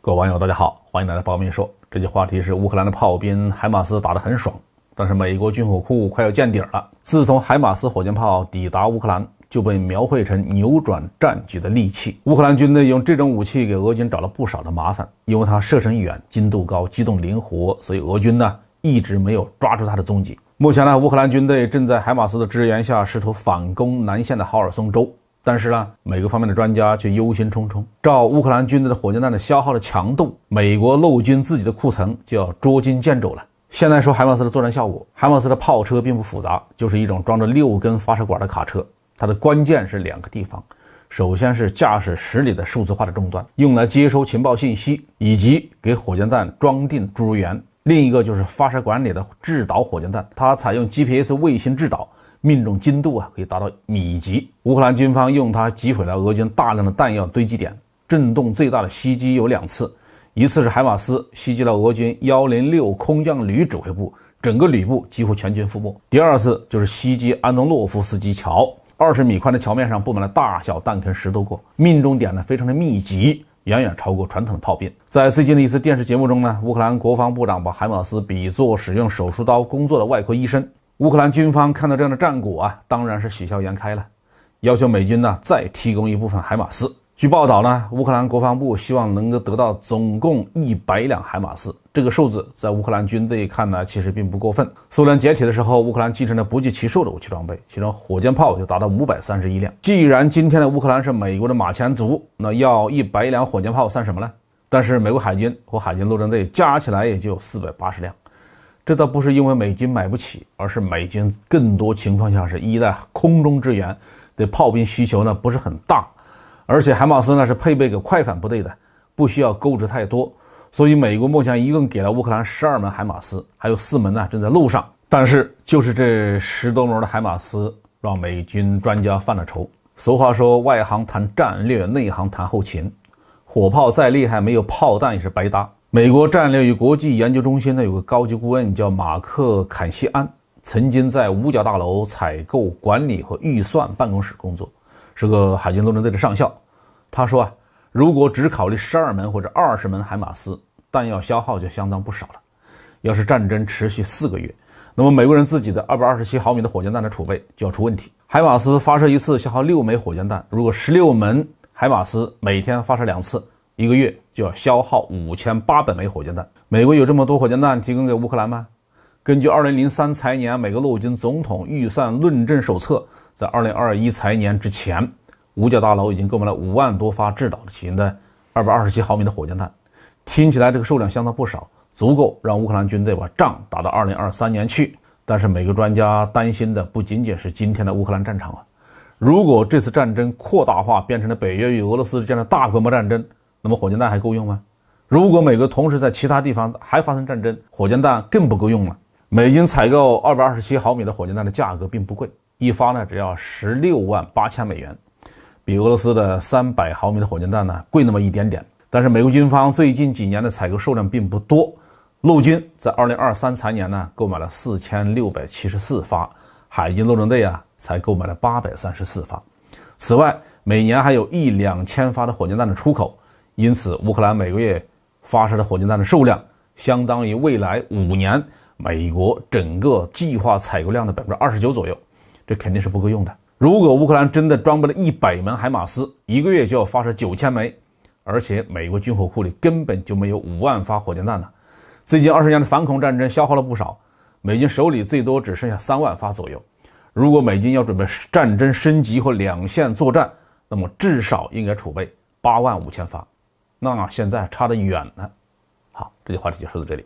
各位网友，大家好，欢迎来到包明说。这期话题是乌克兰的炮兵海马斯打得很爽，但是美国军火库快要见底了。自从海马斯火箭炮抵达乌克兰，就被描绘成扭转战局的利器。乌克兰军队用这种武器给俄军找了不少的麻烦，因为它射程远、精度高、机动灵活，所以俄军呢一直没有抓住它的踪迹。目前呢，乌克兰军队正在海马斯的支援下试图反攻南线的哈尔松州。但是呢，美国方面的专家却忧心忡忡。照乌克兰军队的火箭弹的消耗的强度，美国陆军自己的库存就要捉襟见肘了。现在说海马斯的作战效果，海马斯的炮车并不复杂，就是一种装着6根发射管的卡车。它的关键是2个地方，首先是驾驶室里的数字化的终端，用来接收情报信息以及给火箭弹装订注入源。另一个就是发射管里的制导火箭弹，它采用 GPS 卫星制导，命中精度可以达到米级。乌克兰军方用它击毁了俄军大量的弹药堆积点，震动最大的袭击有2次，一次是海马斯袭击了俄军106空降旅指挥部，整个旅部几乎全军覆没。第2次就是袭击安东诺夫斯基桥，20米宽的桥面上布满了大小弹坑10多个，命中点呢非常的密集，远远超过传统的炮兵。在最近的一次电视节目中呢，乌克兰国防部长把海马斯比作使用手术刀工作的外科医生。乌克兰军方看到这样的战果当然是喜笑颜开了，要求美军呢再提供一部分海马斯。据报道呢，乌克兰国防部希望能够得到总共100辆海马斯，这个数字在乌克兰军队看来其实并不过分。苏联解体的时候，乌克兰继承了不计其数的武器装备，其中火箭炮就达到531辆。既然今天的乌克兰是美国的马前卒，那要100辆火箭炮算什么呢？但是美国海军和海军陆战队加起来也就480辆。这倒不是因为美军买不起，而是美军更多情况下是依赖空中支援，对炮兵需求呢不是很大，而且海马斯呢是配备给快反部队的，不需要购置太多，所以美国目前一共给了乌克兰12门海马斯，还有4门呢正在路上。但是就是这10多门的海马斯让美军专家犯了愁。俗话说，外行谈战略，内行谈后勤，火炮再厉害，没有炮弹也是白搭。美国战略与国际研究中心呢有个高级顾问叫马克·坎西安，曾经在五角大楼采购管理和预算办公室工作，是个海军陆战队的上校。他说如果只考虑12门或者20门海马斯，弹药消耗就相当不少了。要是战争持续4个月，那么美国人自己的227毫米的火箭弹的储备就要出问题。海马斯发射一次消耗6枚火箭弹，如果16门海马斯每天发射2次，1个月就要消耗5800枚火箭弹。美国有这么多火箭弹提供给乌克兰吗？根据2003财年美国陆军总统预算论证手册，在2021财年之前，五角大楼已经购买了5万多发制导型的227毫米的火箭弹。听起来这个数量相当不少，足够让乌克兰军队把仗打到2023年去。但是美国专家担心的不仅仅是今天的乌克兰战场如果这次战争扩大化变成了北约与俄罗斯之间的大规模战争，那么火箭弹还够用吗？如果美国同时在其他地方还发生战争，火箭弹更不够用了。美军采购227毫米的火箭弹的价格并不贵，一发呢只要16万8千美元，比俄罗斯的300毫米的火箭弹呢贵那么一点点。但是美国军方最近几年的采购数量并不多，陆军在2023财年呢购买了4674发，海军陆战队才购买了834发。此外，每年还有1-2千发的火箭弹的出口，因此乌克兰每个月发射的火箭弹的数量相当于未来5年美国整个计划采购量的29%左右，这肯定是不够用的。如果乌克兰真的装备了100门海马斯，1个月就要发射9000枚，而且美国军火库里根本就没有5万发火箭弹了。最近20年的反恐战争消耗了不少，美军手里最多只剩下3万发左右。如果美军要准备战争升级或2线作战，那么至少应该储备8万5千发，那现在差得远了。好，这期话题就说到这里。